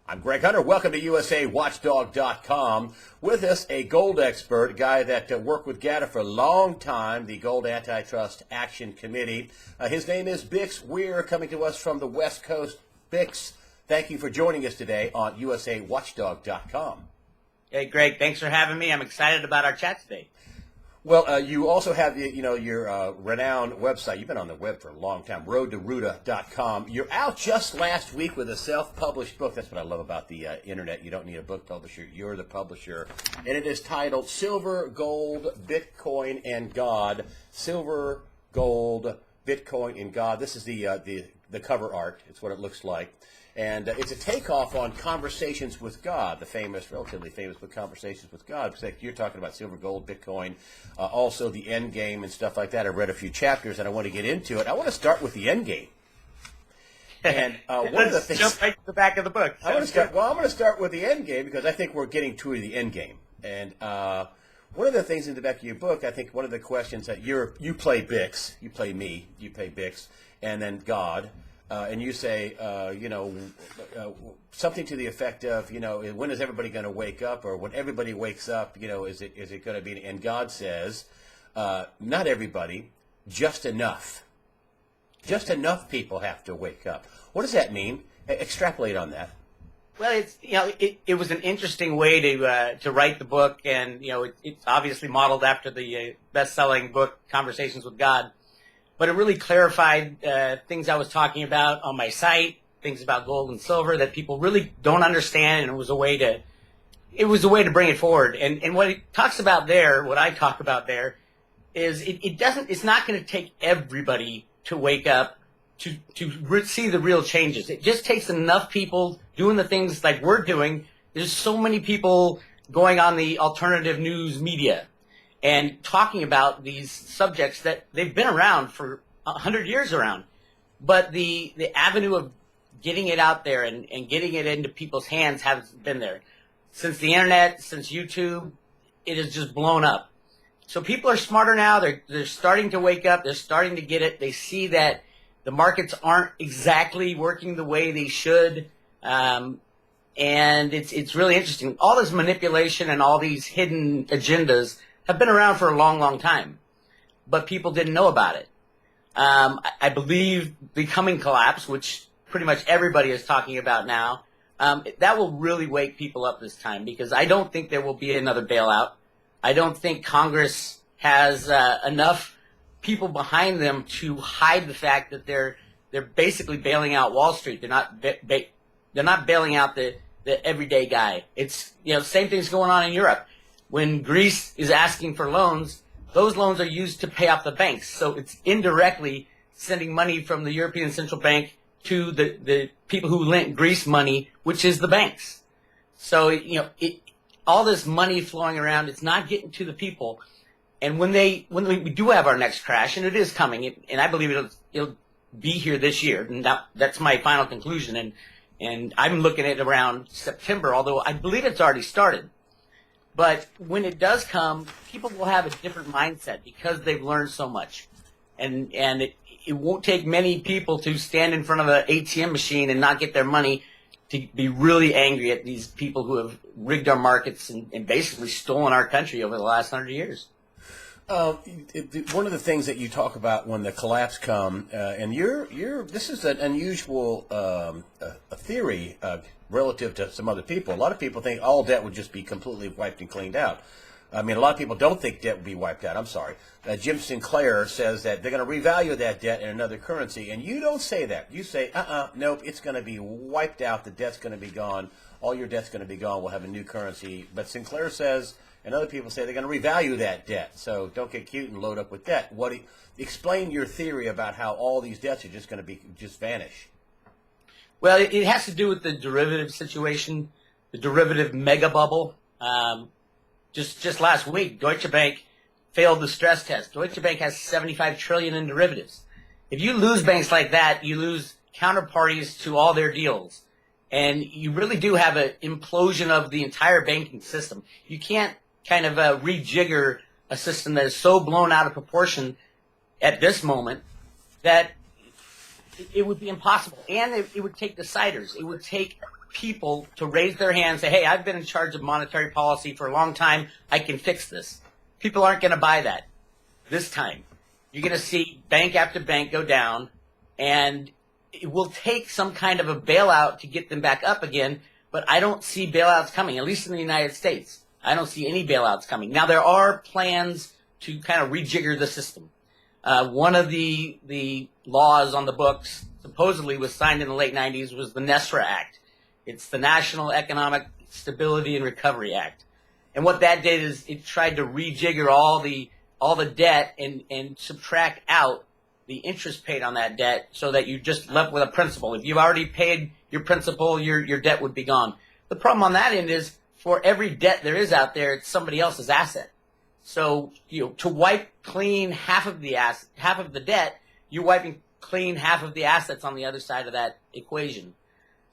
I'm Greg Hunter. Welcome to USAWatchdog.com. With us, a gold expert, a guy that worked with GATA for a long time, the Gold Antitrust Action Committee. His name is Bix Weir, coming to us from the West Coast. Bix, thank you for joining us today on USAWatchdog.com. Hey, Greg, thanks for having me. I'm excited about our chat today. Well, you also have your renowned website. You've been on the web for a long time, roadtoruta.com. You're out just last week with a self-published book. That's what I love about the internet. You don't need a book publisher. You're the publisher. And it is titled Silver, Gold, Bitcoin, and God. Silver, Gold, Bitcoin, and God. This is the cover art. It's what it looks like. And it's a takeoff on Conversations with God, the famous, relatively famous book, Conversations with God. Because you're talking about silver, gold, Bitcoin, also the end game and stuff like that. I read a few chapters, and I want to get into it. I want to start with the end game. And one of the things, jump right to the back of the book. I'm going to start with the end game because I think we're getting to the end game. And one of the things in the back of your book, I think one of the questions that you play Bix, you play me, you play Bix, and then God. And you say, something to the effect of, when is everybody going to wake up? Or when everybody wakes up, is it going to be? And God says, not everybody, just enough. Just enough people have to wake up. What does that mean? Extrapolate on that. Well, it was an interesting way to write the book, and it's obviously modeled after the best-selling book Conversations with God. But it really clarified things I was talking about on my site, things about gold and silver that people really don't understand, and it was a way to bring it forward. And what it talks about there, what I talk about there, is it's not going to take everybody to wake up to see the real changes. It just takes enough people doing the things like we're doing. There's so many people going on the alternative news media and talking about these subjects that they've been around for 100 years around. But the avenue of getting it out there and getting it into people's hands hasn't been there. Since the internet, since YouTube, it has just blown up. So people are smarter now. They're starting to wake up. They're starting to get it. They see that the markets aren't exactly working the way they should. And it's really interesting. All this manipulation and all these hidden agendas have been around for a long, long time, but people didn't know about it. I believe the coming collapse, which pretty much everybody is talking about now, that will really wake people up this time, because I don't think there will be another bailout. I don't think Congress has enough people behind them to hide the fact that they're basically bailing out Wall Street. They're not bailing out the everyday guy. It's same thing's going on in Europe. When Greece is asking for loans, those loans are used to pay off the banks. So it's indirectly sending money from the European Central Bank to the people who lent Greece money, which is the banks. So, all this money flowing around, it's not getting to the people. And when we do have our next crash, and it is coming, and I believe it'll be here this year, and that's my final conclusion. And I'm looking at around September, although I believe it's already started. But when it does come, people will have a different mindset because they've learned so much. And it won't take many people to stand in front of an ATM machine and not get their money to be really angry at these people who have rigged our markets and basically stolen our country over the last 100 years. One of the things that you talk about when the collapse come, and this is an unusual a theory relative to some other people. A lot of people think all debt would just be completely wiped and cleaned out. I mean, a lot of people don't think debt would be wiped out. I'm sorry. Jim Sinclair says that they're going to revalue that debt in another currency, and you don't say that. You say, nope, it's going to be wiped out. The debt's going to be gone. All your debt's going to be gone. We'll have a new currency. But Sinclair says, and other people say, they're going to revalue that debt. So don't get cute and load up with debt. Explain your theory about how all these debts are just going to vanish. Well, it has to do with the derivative situation, the derivative mega bubble. Just last week, Deutsche Bank failed the stress test. Deutsche Bank has $75 trillion in derivatives. If you lose banks like that, you lose counterparties to all their deals. And you really do have an implosion of the entire banking system. You can't kind of rejigger a system that is so blown out of proportion at this moment that it would be impossible. And it would take deciders. It would take people to raise their hand and say, hey, I've been in charge of monetary policy for a long time. I can fix this. People aren't going to buy that this time. You're going to see bank after bank go down, and it will take some kind of a bailout to get them back up again, but I don't see bailouts coming, at least in the United States. I don't see any bailouts coming. Now, there are plans to kind of rejigger the system. One of the laws on the books supposedly was signed in the late 90s was the NESRA Act. It's the National Economic Stability and Recovery Act. And what that did is it tried to rejigger all the debt and subtract out the interest paid on that debt so that you just left with a principal. If you've already paid your principal, your debt would be gone. The problem on that end is for every debt there is out there, it's somebody else's asset. So, to wipe clean half of the debt, you're wiping clean half of the assets on the other side of that equation.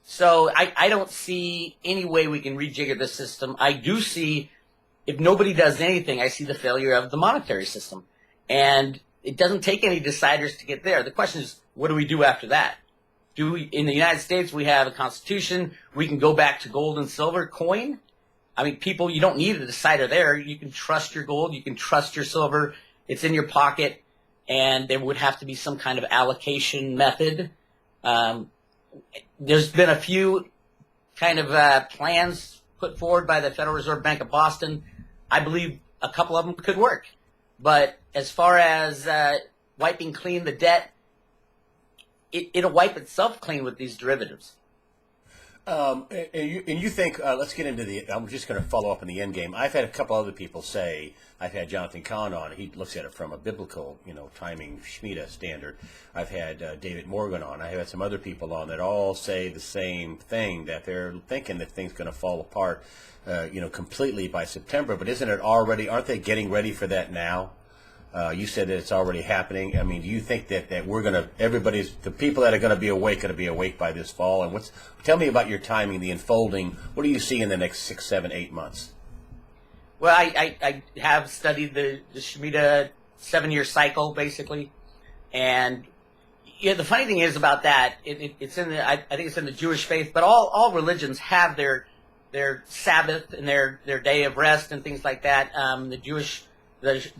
So I don't see any way we can rejigger the system. I do see, if nobody does anything, I see the failure of the monetary system. And it doesn't take any deciders to get there. The question is, what do we do after that? In the United States, we have a constitution. We can go back to gold and silver coin. I mean, people, you don't need a decider there. You can trust your gold. You can trust your silver. It's in your pocket. And there would have to be some kind of allocation method. There's been a few kind of plans put forward by the Federal Reserve Bank of Boston. I believe a couple of them could work. But as far as wiping clean the debt, it'll wipe itself clean with these derivatives. And you think, let's get into I'm just going to follow up on the end game. I've had a couple other people say, I've had Jonathan Kahn on, he looks at it from a biblical, timing Shemitah standard. I've had David Morgan on. I have had some other people on that all say the same thing, that they're thinking that things going to fall apart, completely by September. But aren't they getting ready for that now? You said that it's already happening. I mean, do you think that the people that are going to be awake by this fall? And tell me about your timing, the unfolding. What do you see in the next 6, 7, 8 months? Well, I have studied the Shemitah 7-year cycle, basically. And the funny thing is about that, it's in I think it's in the Jewish faith, but all religions have their Sabbath and their day of rest and things like that. The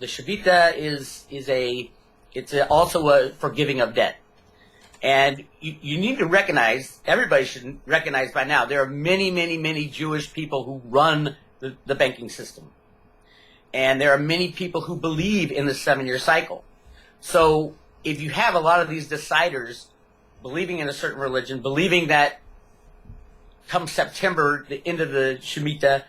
Shemitah is also a forgiving of debt. And you need to recognize, everybody should recognize by now, there are many, many, many Jewish people who run the banking system. And there are many people who believe in the 7-year cycle. So if you have a lot of these deciders believing in a certain religion, believing that come September, the end of the Shemitah,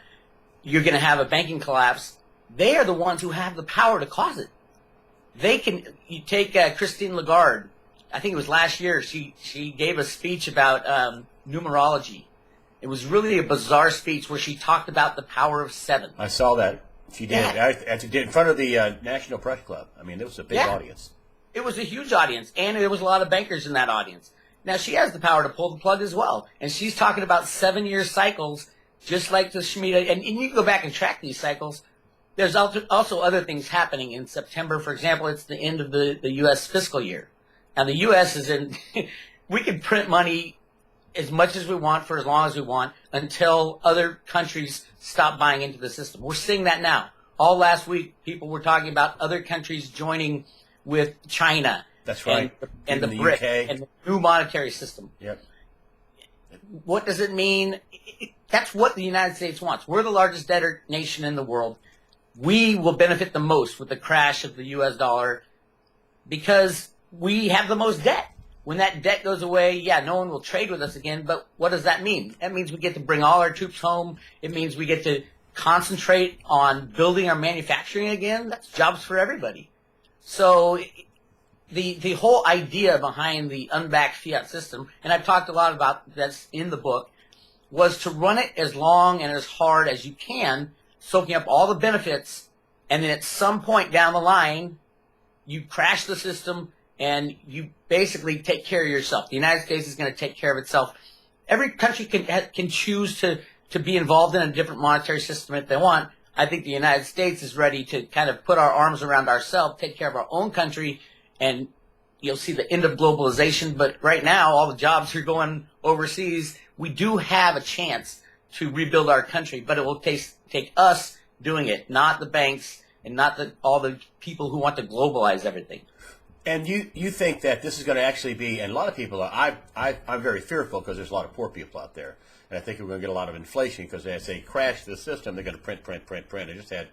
you're going to have a banking collapse, they are the ones who have the power to cause it. You take Christine Lagarde. I think it was last year. She gave a speech about numerology. It was really a bizarre speech where she talked about the power of 7. I saw that. She did. Yeah. I did in front of the National Press Club. I mean, it was a big audience. It was a huge audience, and there was a lot of bankers in that audience. Now, she has the power to pull the plug as well, and she's talking about 7-year cycles, just like the Shemitah. And you can go back and track these cycles. There's also other things happening in September. For example, it's the end of the U.S. fiscal year. Now, the U.S. is in – we can print money as much as we want for as long as we want until other countries stop buying into the system. We're seeing that now. All last week, people were talking about other countries joining with China. That's right. And the BRIC and the new monetary system. Yep. What does it mean? That's what the United States wants. We're the largest debtor nation in the world. We will benefit the most with the crash of the U.S. dollar because we have the most debt. When that debt goes away, no one will trade with us again, but what does that mean? That means we get to bring all our troops home. It means we get to concentrate on building our manufacturing again. That's jobs for everybody. So the whole idea behind the unbacked fiat system, and I've talked a lot about this in the book, was to run it as long and as hard as you can, soaking up all the benefits, and then at some point down the line, you crash the system and you basically take care of yourself. The United States is going to take care of itself. Every country can choose to be involved in a different monetary system if they want. I think the United States is ready to kind of put our arms around ourselves, take care of our own country, and you'll see the end of globalization. But right now, all the jobs are going overseas, we do have a chance to rebuild our country, but it will take us doing it, not the banks and not all the people who want to globalize everything. And you think that this is going to actually be, and a lot of people, I'm very fearful because there's a lot of poor people out there. And I think we're going to get a lot of inflation because as they crash the system, they're going to print. I just had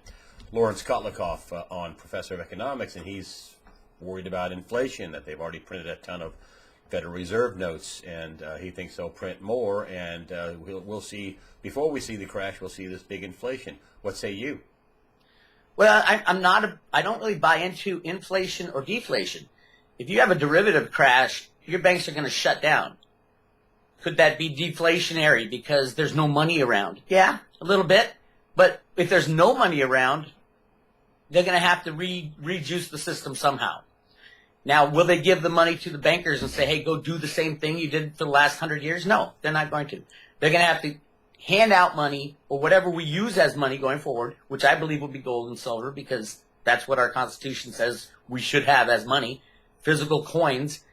Lawrence Kotlikoff on, professor of economics, and he's worried about inflation, that they've already printed a ton of Federal Reserve notes, and he thinks they'll print more, and we'll see, before we see the crash, we'll see this big inflation. What say you? Well, I don't really buy into inflation or deflation. If you have a derivative crash, your banks are going to shut down. Could that be deflationary because there's no money around? Yeah, a little bit. But if there's no money around, they're going to have to rejuice the system somehow. Now, will they give the money to the bankers and say, hey, go do the same thing you did for the last 100 years? No, they're not going to. They're going to have to hand out money, or whatever we use as money going forward, which I believe will be gold and silver because that's what our Constitution says we should have as money, physical coins.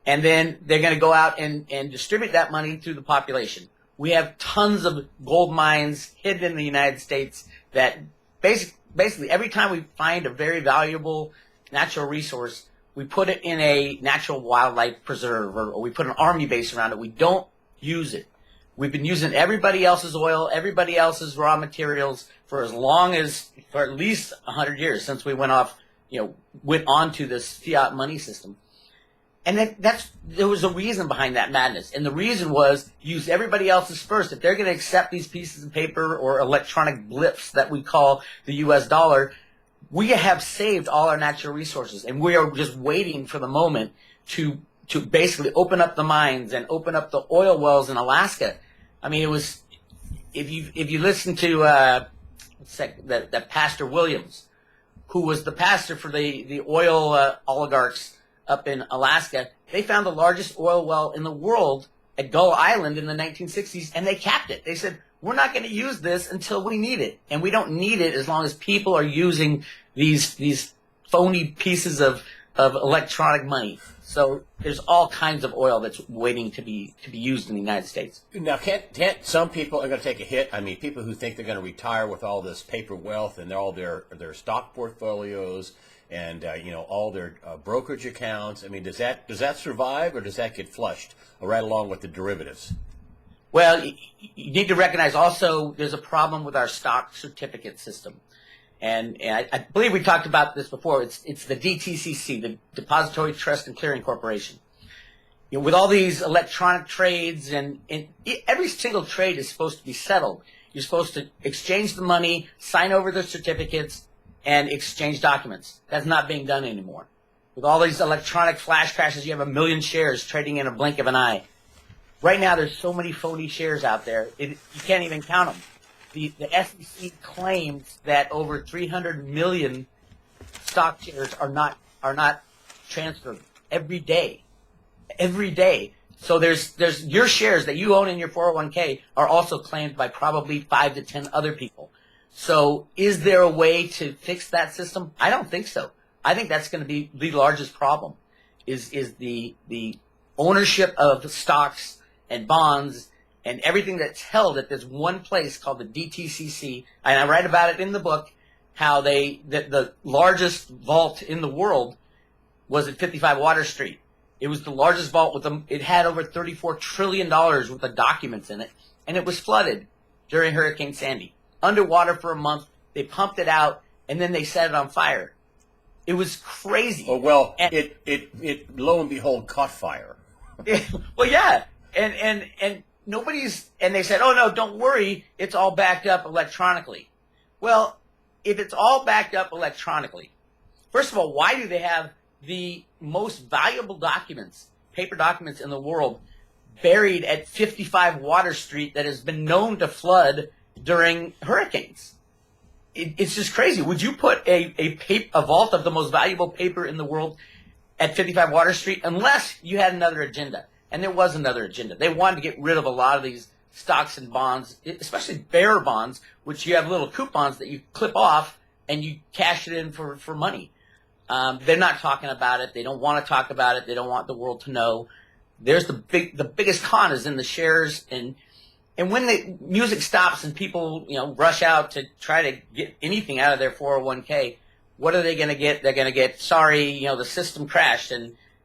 And then they're going to go out and distribute that money through the population. We have tons of gold mines hidden in the United States that basically every time we find a very valuable natural resource, we put it in a natural wildlife preserve, or we put an army base around it. We don't use it. We've been using everybody else's oil, everybody else's raw materials for at least 100 years since we went on to this fiat money system. And there was a reason behind that madness. And the reason was use everybody else's first. If they're going to accept these pieces of paper or electronic blips that we call the U.S. dollar, we have saved all our natural resources. And we are just waiting for the moment to basically open up the mines and open up the oil wells in Alaska. I mean, it was, if you listen to that Pastor Williams, who was the pastor for the oil oligarchs up in Alaska, they found the largest oil well in the world at Gull Island in the 1960s, and they capped it. They said, we're not going to use this until we need it, and we don't need it as long as people are using these phony pieces of electronic money. So there's all kinds of oil that's waiting to be used in the United States. Now, can't some people are going to take a hit? I mean, people who think they're going to retire with all this paper wealth and all their stock portfolios and all their brokerage accounts. I mean, does that survive, or does that get flushed right along with the derivatives? Well, you need to recognize also there's a problem with our stock certificate system. And I believe we talked about this before. It's the DTCC, the Depository Trust and Clearing Corporation. With all these electronic trades, and every single trade is supposed to be settled. You're supposed to exchange the money, sign over the certificates, and exchange documents. That's not being done anymore. With all these electronic flash crashes, you have 1 million shares trading in a blink of an eye. Right now, there's so many phony shares out there, you can't even count them. The SEC claims that over 300 million stock shares are not transferred every day. Every day. So there's your shares that you own in your 401k are also claimed by probably 5 to 10 other people. So is there a way to fix that system? I don't think so. I think that's going to be the largest problem is the ownership of stocks and bonds and everything that's held at this one place called the DTCC. And I write about it in the book, how the largest vault in the world was at 55 Water Street. It was the largest vault it had over $34 trillion worth of documents in it, and it was flooded during Hurricane Sandy. Underwater for a month, they pumped it out, and then they set it on fire. It was crazy. Oh, well, it lo and behold caught fire. Well, yeah, and and they said, oh no, don't worry, it's all backed up electronically. Well, if it's all backed up electronically, first of all, why do they have the most valuable documents, paper documents in the world, buried at 55 Water Street that has been known to flood during hurricanes? It's just crazy. Would you put a vault of the most valuable paper in the world at 55 Water Street unless you had another agenda? And there was another agenda. They wanted to get rid of a lot of these stocks and bonds, especially bearer bonds, which you have little coupons that you clip off and you cash it in for money. They're not talking about it. They don't want to talk about it. They don't want the world to know. there's the biggest con is in the shares, and when the music stops and people, rush out to try to get anything out of their 401k, what are they going to get? They're going to get, sorry, the system crashed,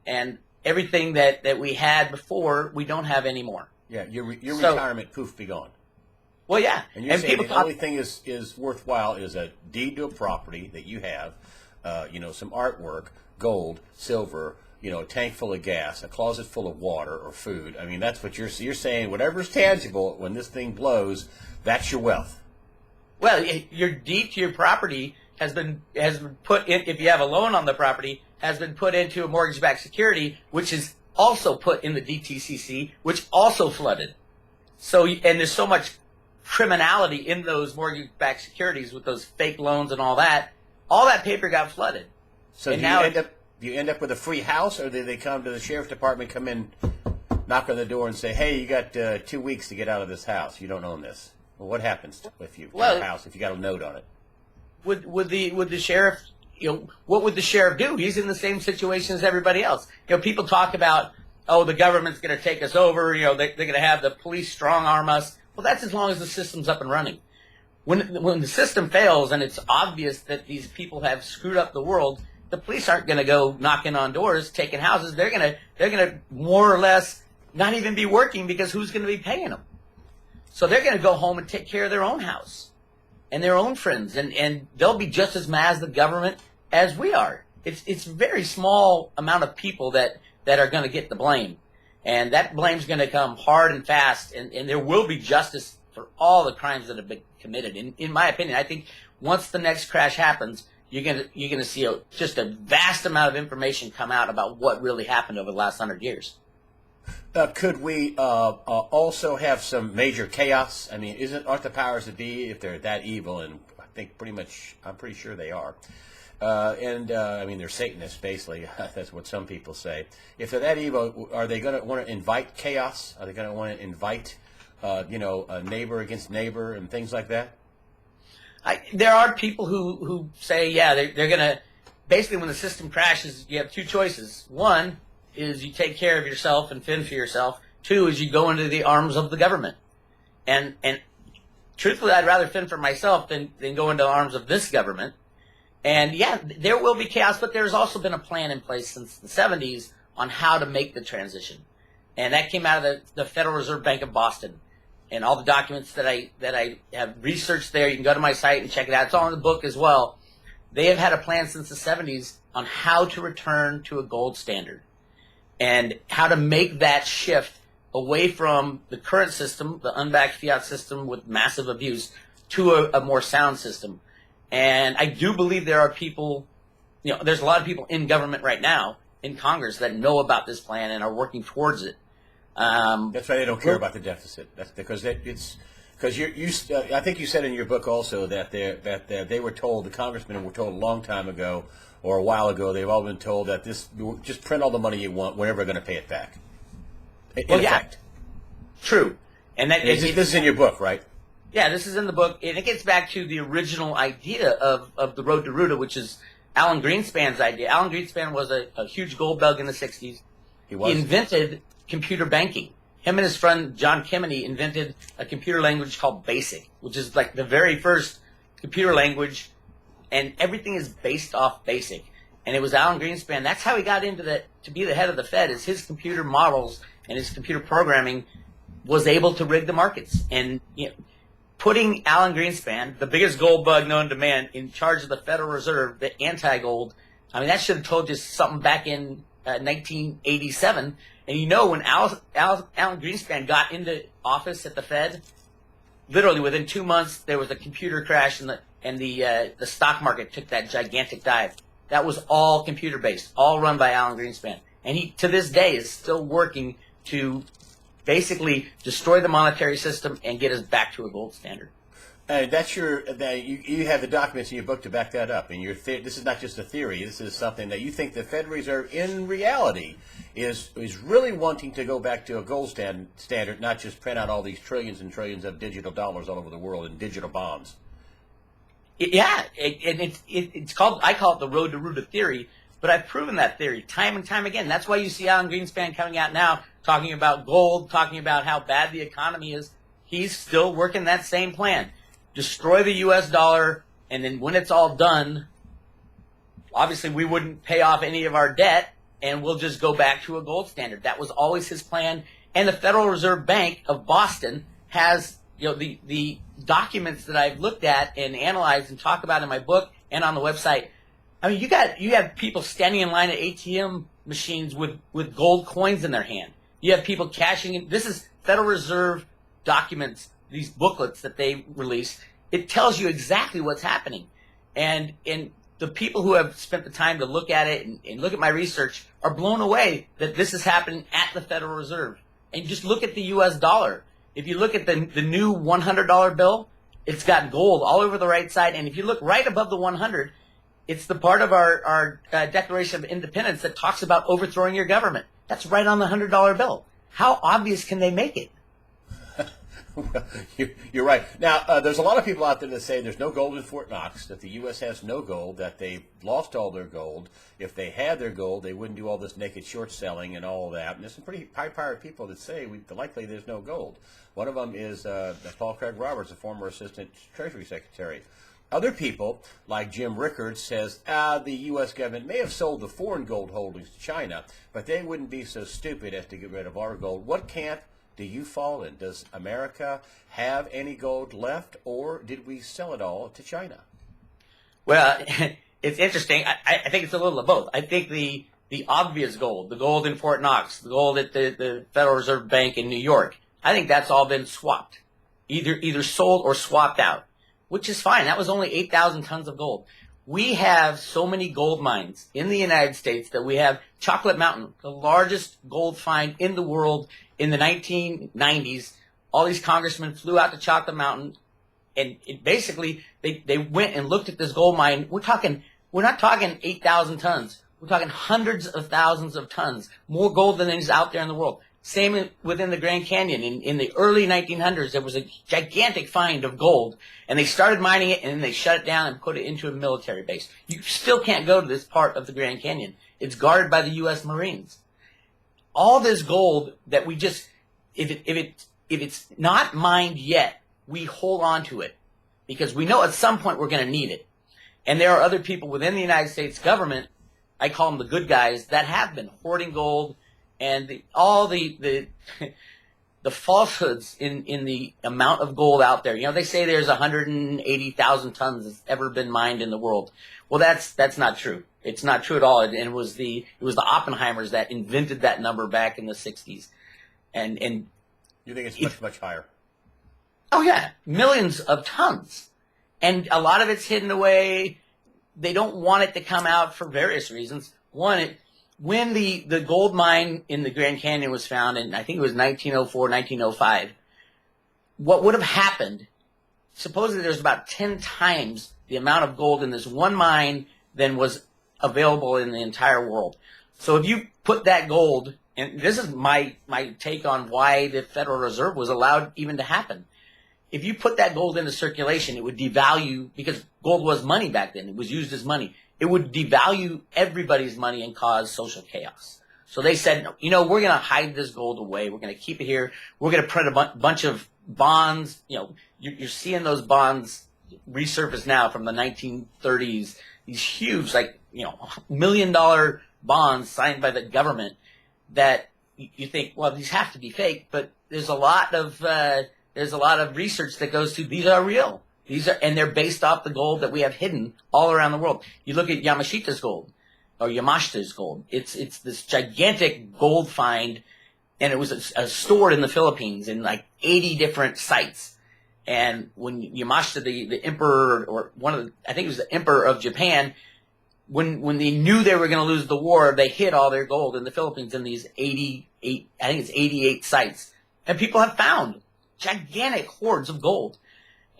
and everything that we had before, we don't have anymore. Yeah, your retirement, poof, be gone. Well, yeah. And you're saying the only thing is worthwhile is a deed to a property that you have, some artwork, gold, silver, a tank full of gas, a closet full of water or food. I mean, that's what you're saying. Whatever's tangible, when this thing blows, that's your wealth. Well, your deed to your property has been put in, if you have a loan on the property, has been put into a mortgage-backed security, which is also put in the DTCC, which also flooded. So, and there's so much criminality in those mortgage-backed securities with those fake loans and all that paper got flooded. So do you end up with a free house, or do they come to the sheriff's department, come in, knock on the door and say, hey, you got 2 weeks to get out of this house. You don't own this. Well, what happens if your house, if you got a note on it? Would the sheriff, what would the sheriff do? He's in the same situation as everybody else. People talk about, oh, the government's going to take us over. They're going to have the police strong arm us. Well, that's as long as the system's up and running. When the system fails and it's obvious that these people have screwed up the world, the police aren't going to go knocking on doors, taking houses. They're going to more or less not even be working, because who's going to be paying them? So they're going to go home and take care of their own house and their own friends, and they'll be just as mad as the government as we are. It's a very small amount of people that are going to get the blame, and that blame's going to come hard and fast, and there will be justice for all the crimes that have been committed. In my opinion, I think once the next crash happens, you're gonna see just a vast amount of information come out about what really happened over the last 100 years. Could we also have some major chaos? I mean, aren't the powers that be, if they're that evil, and I think I'm pretty sure they are, I mean, they're Satanists, basically. That's what some people say. If they're that evil, are they going to want to invite chaos? Are they going to want to invite, a neighbor against neighbor and things like that? There are people who say, yeah, they're going to, basically when the system crashes, you have two choices. One is you take care of yourself and fend for yourself. Two is you go into the arms of the government. And truthfully, I'd rather fend for myself than go into the arms of this government. And yeah, there will be chaos, but there's also been a plan in place since the 70s on how to make the transition. And that came out of the Federal Reserve Bank of Boston. And all the documents that I have researched there, you can go to my site and check it out. It's all in the book as well. They have had a plan since the 70s on how to return to a gold standard and how to make that shift away from the current system, the unbacked fiat system with massive abuse, to a more sound system. And I do believe there are people, there's a lot of people in government right now, in Congress, that know about this plan and are working towards it. That's why they don't care about the deficit. That's because I think you said in your book also that they were told, the congressmen were told a long time ago or a while ago, they've all been told that just print all the money you want, we're never going to pay it back. In effect. True. And this is in your book, right? Yeah, this is in the book, and it gets back to the original idea of the Road to Ruta, which is Alan Greenspan's idea. Alan Greenspan was a huge gold bug in the 60s. He invented computer banking. Him and his friend John Kemeny invented a computer language called BASIC, which is like the very first computer language, and everything is based off BASIC. And it was Alan Greenspan. That's how he got into to be the head of the Fed, is his computer models and his computer programming was able to rig the markets. And putting Alan Greenspan, the biggest gold bug known to man, in charge of the Federal Reserve, the anti-gold, I mean, that should have told you something back in 1987. And when Alan Greenspan got into office at the Fed, literally within 2 months there was a computer crash, and the stock market took that gigantic dive. That was all computer based, all run by Alan Greenspan, and he to this day is still working to basically destroy the monetary system and get us back to a gold standard. That's you have the documents in your book to back that up. And this is not just a theory. This is something that you think the Federal Reserve, in reality, is really wanting to go back to a gold standard, not just print out all these trillions and trillions of digital dollars all over the world in digital bonds. Yeah, and it's called, I call it the Road to Ruta theory, But I've proven that theory time and time again. That's why you see Alan Greenspan coming out now talking about gold, talking about how bad the economy is. He's still working that same plan. Destroy the U.S. dollar, and then when it's all done, obviously we wouldn't pay off any of our debt, and we'll just go back to a gold standard. That was always his plan. And the Federal Reserve Bank of Boston has, the documents that I've looked at and analyzed and talk about in my book and on the website. I mean, you have people standing in line at ATM machines with gold coins in their hand. You have people cashing in. This is Federal Reserve documents, these booklets that they release. It tells you exactly what's happening. And the people who have spent the time to look at it and look at my research are blown away that this is happening at the Federal Reserve. And just look at the U.S. dollar. If you look at the new $100 bill, it's got gold all over the right side. And if you look right above the 100, it's the part of our Declaration of Independence that talks about overthrowing your government. That's right on the $100 bill. How obvious can they make it? Well, you're right. Now, there's a lot of people out there that say there's no gold in Fort Knox, that the U.S. has no gold, that they've lost all their gold. If they had their gold, they wouldn't do all this naked short selling and all that. And there's some pretty high-powered people that say likely there's no gold. One of them is Paul Craig Roberts, a former Assistant Treasury Secretary. Other people, like Jim Rickards, says the U.S. government may have sold the foreign gold holdings to China, but they wouldn't be so stupid as to get rid of our gold. What camp do you fall in? Does America have any gold left, or did we sell it all to China? Well, it's interesting. I think it's a little of both. I think the obvious gold, the gold in Fort Knox, the gold at the Federal Reserve Bank in New York, I think that's all been swapped, either sold or swapped out, which is fine. That was only 8,000 tons of gold. We have so many gold mines in the United States that we have Chocolate Mountain, the largest gold find in the world. In the 1990s, all these congressmen flew out to Chocolate Mountain, and basically they went and looked at this gold mine. We're not talking 8,000 tons. We're talking hundreds of thousands of tons, more gold than is out there in the world. Same within the Grand Canyon. In the early 1900s, there was a gigantic find of gold, and they started mining it, and then they shut it down and put it into a military base. You still can't go to this part of the Grand Canyon. It's guarded by the U.S. Marines. All this gold that we just, if it's not mined yet, we hold on to it because we know at some point we're going to need it. And there are other people within the United States government, I call them the good guys, that have been hoarding gold, and all the falsehoods in the amount of gold out there. You know, they say there's 180,000 tons that's ever been mined in the world. Well, that's not true. It's not true at all. And it was the Oppenheimers that invented that number back in the 60s. And you think it's much higher? Oh yeah, millions of tons. And a lot of it's hidden away. They don't want it to come out for various reasons. One, when the gold mine in the Grand Canyon was found in, I think it was 1904, 1905, what would have happened, supposedly there's about 10 times the amount of gold in this one mine than was available in the entire world. So if you put that gold, and this is my take on why the Federal Reserve was allowed even to happen. If you put that gold into circulation, it would devalue, because gold was money back then, it was used as money. It would devalue everybody's money and cause social chaos. So they said, we're going to hide this gold away. We're going to keep it here. We're going to print a bunch of bonds. You're seeing those bonds resurface now from the 1930s. These huge, $1 million bonds signed by the government that you think, well, these have to be fake. But there's a lot of research that goes to these are real. And they're based off the gold that we have hidden all around the world. You look at Yamashita's gold, or Yamashita's gold. It's this gigantic gold find, and it was stored in the Philippines in 80 different sites. And when Yamashita, the emperor, or I think it was the emperor of Japan, when they knew they were going to lose the war, they hid all their gold in the Philippines in these 88 sites. And people have found gigantic hoards of gold.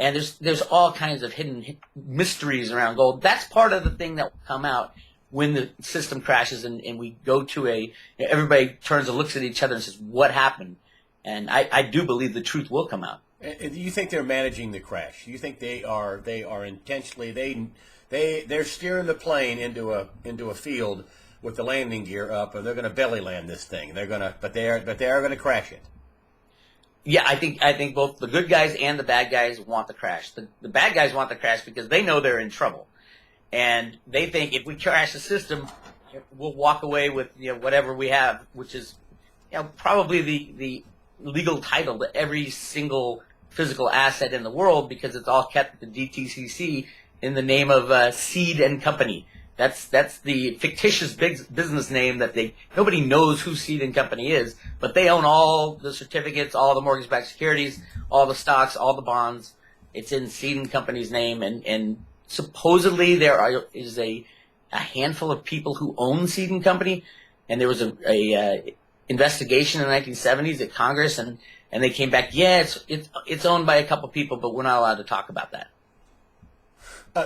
And there's all kinds of hidden mysteries around gold. That's part of the thing that will come out when the system crashes and we go to everybody turns and looks at each other and says, what happened? And I do believe the truth will come out. Do you think they're managing the crash? Do you think they are intentionally, They're steering the plane into a field with the landing gear up, and they're going to belly land this thing. But they are going to crash it. Yeah, I think both the good guys and the bad guys want the crash. The bad guys want the crash because they know they're in trouble, and they think if we crash the system, we'll walk away with whatever we have, which is probably the legal title to every single physical asset in the world, because it's all kept at the DTCC in the name of Seed and Company. That's the fictitious business name that nobody knows who Seed and Company is, but they own all the certificates, all the mortgage-backed securities, all the stocks, all the bonds. It's in Seed and Company's name, and supposedly there is a handful of people who own Seed and Company, and there was a investigation in the 1970s at Congress, and they came back, it's owned by a couple people, but we're not allowed to talk about that.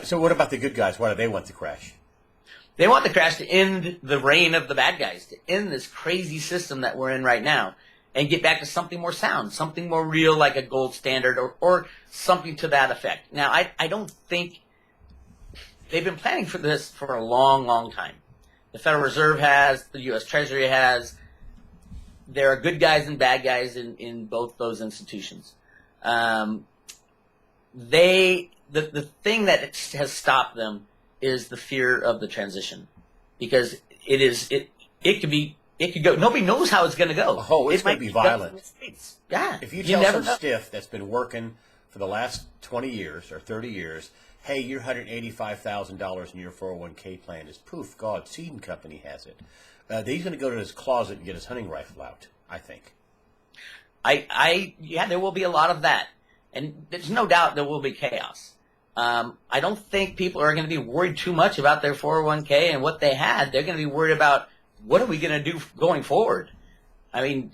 So what about the good guys? Why do they want the crash? They want the crash to end the reign of the bad guys, to end this crazy system that we're in right now, and get back to something more sound, something more real, like a gold standard, or something to that effect. Now, I don't think they've been planning for this for a long, long time. The Federal Reserve has, the U.S. Treasury has. There are good guys and bad guys in both those institutions. The thing that has stopped them is the fear of the transition, because it could go. Nobody knows how it's going to go. Oh, it's going to be violent. Yeah. If you tell some stiff that's been working for the last 20 years or 30 years, hey, your $185,000 in your 401k plan is poof, God, Seed and Company has it. He's going to go to his closet and get his hunting rifle out, I think. There will be a lot of that, and there's no doubt there will be chaos. I don't think people are going to be worried too much about their 401k and what they had. They're going to be worried about, what are we going to do going forward? I mean,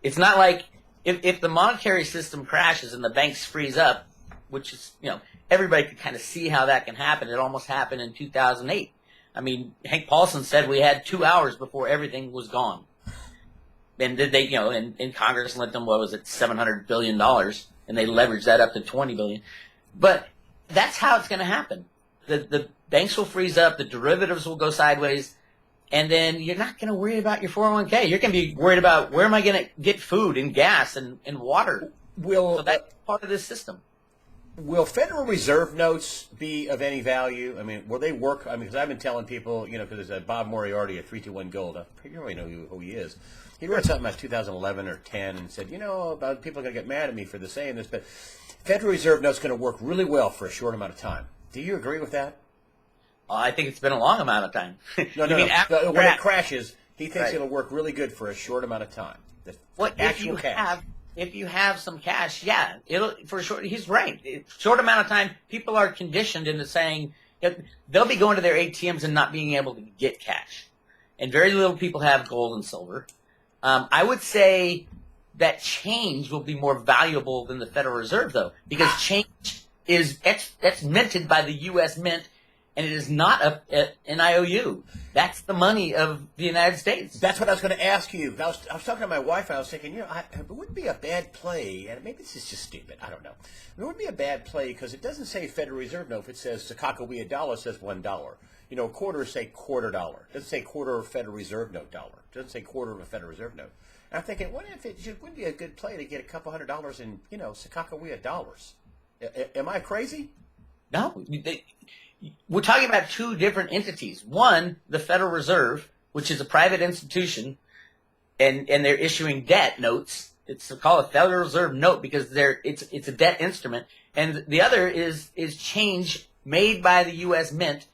it's not like if the monetary system crashes and the banks freeze up, which is, everybody could kind of see how that can happen. It almost happened in 2008. I mean, Hank Paulson said we had 2 hours before everything was gone. And did they, in Congress lent them, what was it, $700 billion, and they leveraged that up to $20 billion. But that's how it's going to happen. The banks will freeze up, the derivatives will go sideways, and then you're not going to worry about your 401k. You're going to be worried about, where am I going to get food and gas and water? So that's part of this system. Will Federal Reserve notes be of any value? I mean, will they work? I mean, because I've been telling people, because there's Bob Moriarty at 321 Gold. I probably know who he is. He wrote something about 2011 or 10 and said, about people are going to get mad at me for saying this, but Federal Reserve notes going to work really well for a short amount of time. Do you agree with that? I think it's been a long amount of time. No. When it crashes, he thinks it'll work really good for a short amount of time. Actual cash. If you have some cash, yeah, it'll for sure. He's right. Short amount of time, people are conditioned into saying they'll be going to their ATMs and not being able to get cash, and very little people have gold and silver. I would say that change will be more valuable than the Federal Reserve, though, because change that's minted by the U.S. Mint, and it is not an IOU. That's the money of the United States. That's what I was going to ask you. I was talking to my wife, and I was thinking, it wouldn't be a bad play, and maybe this is just stupid. I don't know. It wouldn't be a bad play because it doesn't say Federal Reserve note. If it says Sakakawea dollar, it says $1. Quarters say $quarter dollar. It doesn't say quarter of Federal Reserve note dollar. It doesn't say quarter of a Federal Reserve note. And I'm thinking, what if it wouldn't be a good play to get a couple $100 in, Sakakawea dollars? Am I crazy? No. We're talking about two different entities. One, the Federal Reserve, which is a private institution, and they're issuing debt notes. It's called a Federal Reserve note because it's a debt instrument. And the other is change made by the U.S. Mint,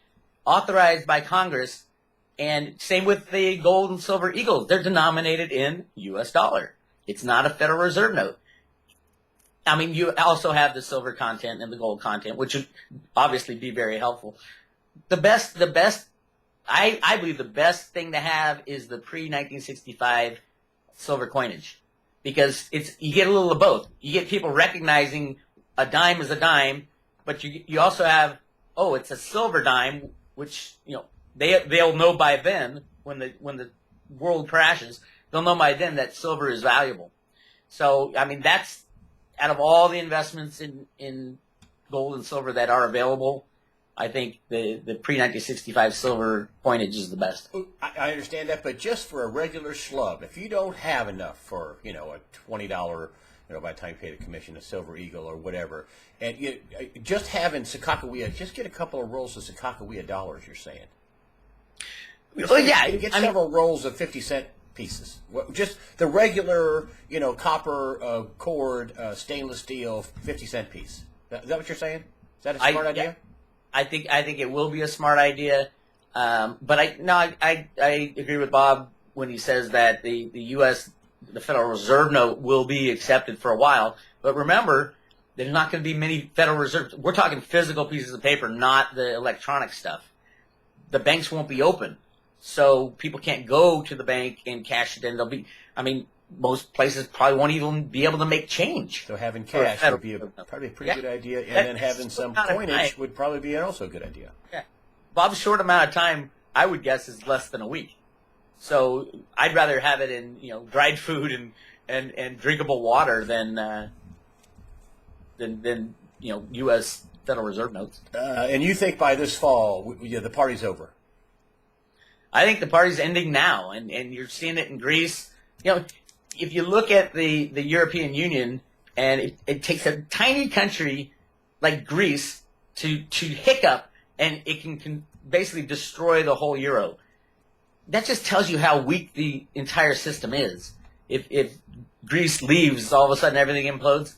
authorized by Congress, and same with the gold and silver eagles. They're denominated in U.S. dollar. It's not a Federal Reserve note. I mean, you also have the silver content and the gold content, which would obviously be very helpful. I believe the best thing to have is the pre-1965 silver coinage, because you get a little of both. You get people recognizing a dime is a dime, but you also have, it's a silver dime, which, they'll know by then when the world crashes, they'll know by then that silver is valuable. So, I mean, that's, out of all the investments in gold and silver that are available, I think the pre-1965 silver coinage is the best. I understand that, but just for a regular schlub, if you don't have enough for a $20, by the time you pay the commission, a Silver Eagle or whatever, and just having Sakakawea, just get a couple of rolls of Sakakawea dollars. You're saying? Well, yeah, get several rolls of 50-cent pieces. Just the regular, copper cord, stainless steel 50-cent piece. Is that what you're saying? Is that a smart idea? Yeah. I think it will be a smart idea, but I agree with Bob when he says that the U.S. the Federal Reserve note will be accepted for a while. But remember, there's not going to be many Federal Reserve. We're talking physical pieces of paper, not the electronic stuff. The banks won't be open, so people can't go to the bank and cash it in. Most places probably won't even be able to make change. So having cash would be probably a pretty good idea, and then having some coinage would probably be also a good idea. Yeah. Bob's short amount of time, I would guess, is less than a week. So I'd rather have it in dried food and drinkable water than U.S. Federal Reserve notes. And you think by this fall, the party's over? I think the party's ending now, and you're seeing it in Greece. If you look at the European Union, and it takes a tiny country like Greece to hiccup, and it can basically destroy the whole euro. That just tells you how weak the entire system is. If Greece leaves, all of a sudden everything implodes.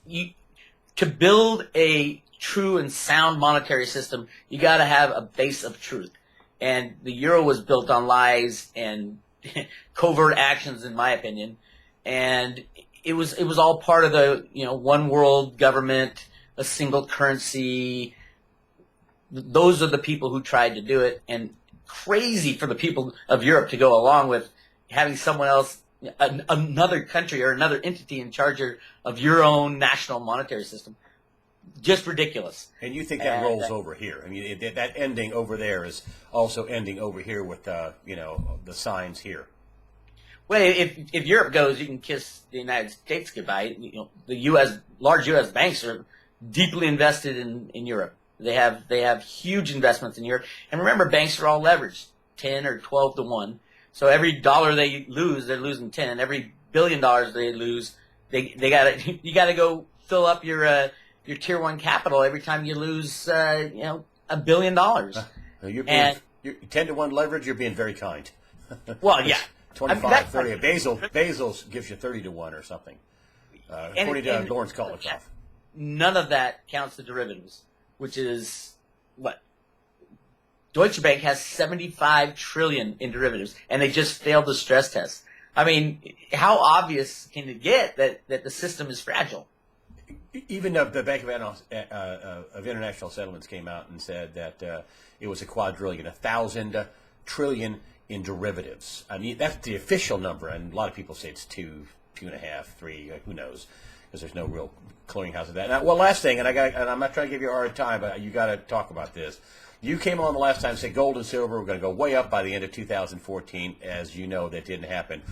To build a true and sound monetary system, you got to have a base of truth. And the euro was built on lies and covert actions, in my opinion, and it was all part of the one world government, a single currency. Those are the people who tried to do it, and crazy for the people of Europe to go along with having someone else, another country or another entity in charge of your own national monetary system. Just ridiculous. And you think that rolls over here? I mean, that ending over there is also ending over here with the signs here. Well, if Europe goes, you can kiss the United States goodbye. The large U.S. banks are deeply invested in Europe. They have huge investments in Europe. And remember, banks are all leveraged, 10 or 12 to 1. So every dollar they lose, they're losing 10. Every $1 billion they lose, you gotta go fill up your tier 1 capital every time you lose $1 billion. You're 10 to 1 leverage. You're being very kind. Well, yeah. 25, 30. Basil's gives you 30 to 1 or something. According to Lawrence Kolikoff. None of that counts the derivatives, which is what? Deutsche Bank has $75 trillion in derivatives, and they just failed the stress test. I mean, how obvious can it get that the system is fragile? Even the Bank of International Settlements came out and said that it was a quadrillion, 1,000 trillion in derivatives. I mean, that's the official number, and a lot of people say it's 2.5, 3. Who knows? Because there's no real clearinghouse of that. Now, last thing, and I'm not trying to give you a hard time, but you got to talk about this. You came on the last time and said gold and silver were going to go way up by the end of 2014. As you know, that didn't happen.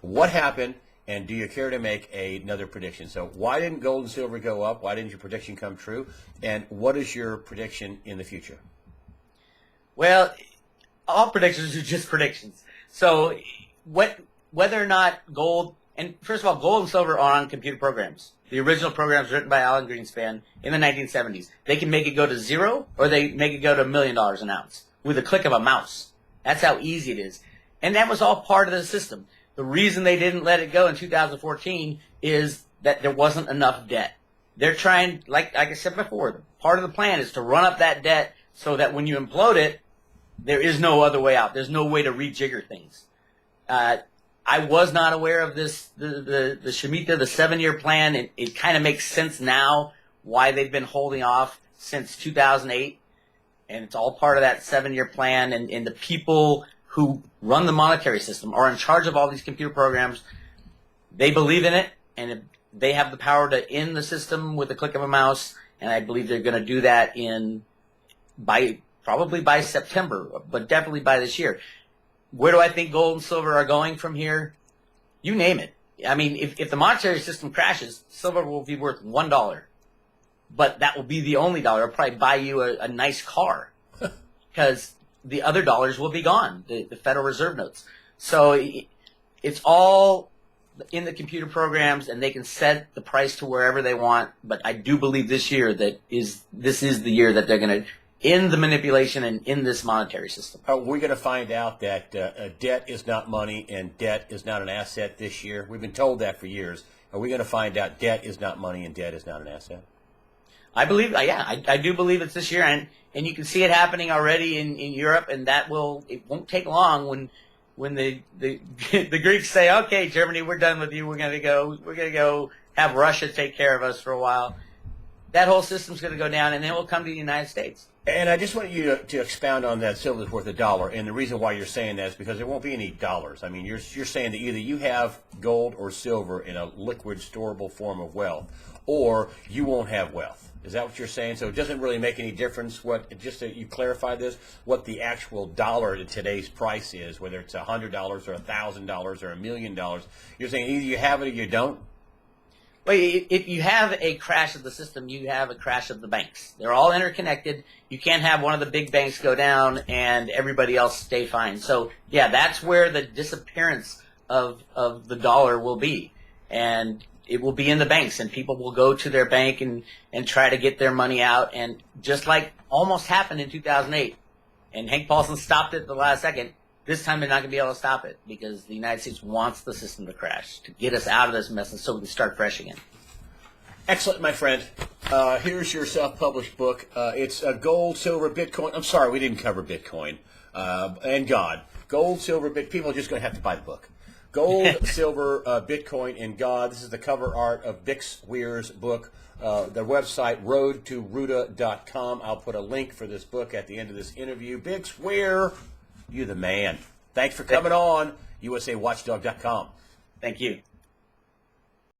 What happened? And do you care to make another prediction? So why didn't gold and silver go up? Why didn't your prediction come true? And what is your prediction in the future? Well, all predictions are just predictions. So whether or not gold, and first of all, gold and silver are on computer programs. The original programs written by Alan Greenspan in the 1970s. They can make it go to zero, or they make it go to $1 million an ounce with a click of a mouse. That's how easy it is. And that was all part of the system. The reason they didn't let it go in 2014 is that there wasn't enough debt. They're trying, like I said before, part of the plan is to run up that debt so that when you implode it, there is no other way out. There's no way to rejigger things. I was not aware of this, the Shemitah, the 7-year plan. It kind of makes sense now why they've been holding off since 2008. And it's all part of that 7-year plan. And the people who run the monetary system are in charge of all these computer programs. They believe in it, and they have the power to end the system with a click of a mouse. And I believe they're going to do that probably by September, but definitely by this year. Where do I think gold and silver are going from here? You name it. I mean, if the monetary system crashes, silver will be worth $1. but that will be the only dollar. It'll probably buy you a nice car because the other dollars will be gone, the Federal Reserve notes. So it's all in the computer programs, and they can set the price to wherever they want. But I do believe this year this is the year that they're going to end the manipulation and in this monetary system. Are we going to find out that debt is not money and debt is not an asset this year? We've been told that for years. Are we going to find out debt is not money and debt is not an asset? I believe, yeah, I do believe it's this year, and you can see it happening already in Europe, and it won't take long when the Greeks say, okay, Germany, we're done with you. We're gonna go have Russia take care of us for a while. That whole system's going to go down, and then we'll come to the United States. And I just want you to expound on that silver's worth $1. And the reason why you're saying that is because there won't be any dollars. I mean, you're saying that either you have gold or silver in a liquid, storable form of wealth, or you won't have wealth. Is that what you're saying? So it doesn't really make any difference just so you clarify this, what the actual dollar to today's price is, whether it's $100 or $1,000 or $1 million. You're saying either you have it or you don't? Well, if you have a crash of the system, you have a crash of the banks. They're all interconnected. You can't have one of the big banks go down and everybody else stay fine. So, yeah, that's where the disappearance of the dollar will be. And it will be in the banks, and people will go to their bank and try to get their money out. And just like almost happened in 2008, and Hank Paulson stopped it at the last second, this time they're not going to be able to stop it because the United States wants the system to crash, to get us out of this mess and so we can start fresh again. Excellent, my friend. Here's your self-published book. It's Gold, Silver, Bitcoin. I'm sorry, we didn't cover Bitcoin and God. Gold, Silver, People are just going to have to buy the book. Gold, Silver, Bitcoin, and God. This is the cover art of Bix Weir's book. The website, roadtoruta.com. I'll put a link for this book at the end of this interview. Bix Weir, you the man. Thanks for coming on. USAWatchdog.com. Thank you.